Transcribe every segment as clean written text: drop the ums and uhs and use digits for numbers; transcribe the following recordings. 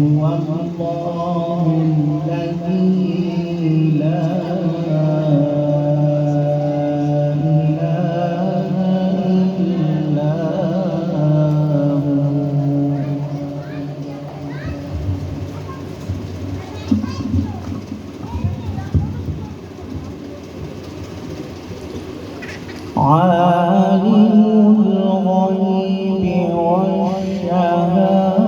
هو الله الذي لا إله إلا هو عالم الغيب والشهادة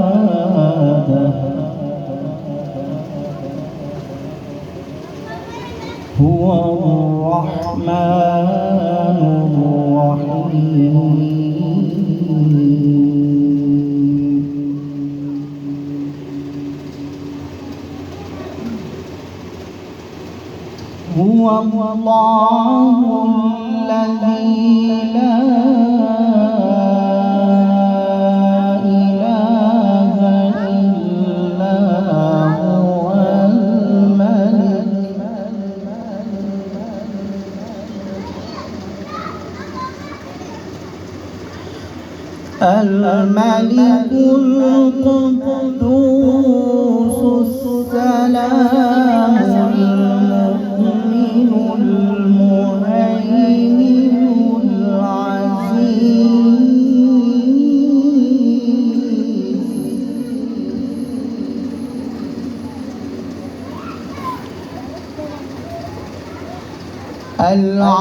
هو الرحمن الرحيم هو الله الذي لا إله إلا هو الملك القدوس السلام المؤمن المهيمن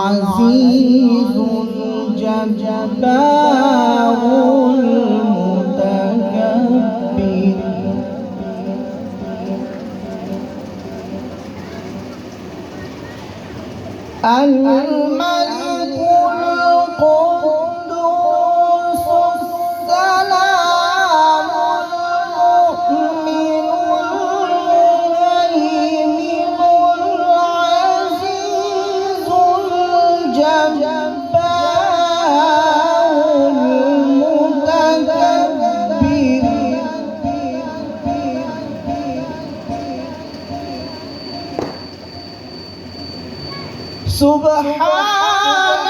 العزيز الجبار المتكبر الملك القدوس السلام المؤمن المهيمن العزيز الجبار المتكبر سبحان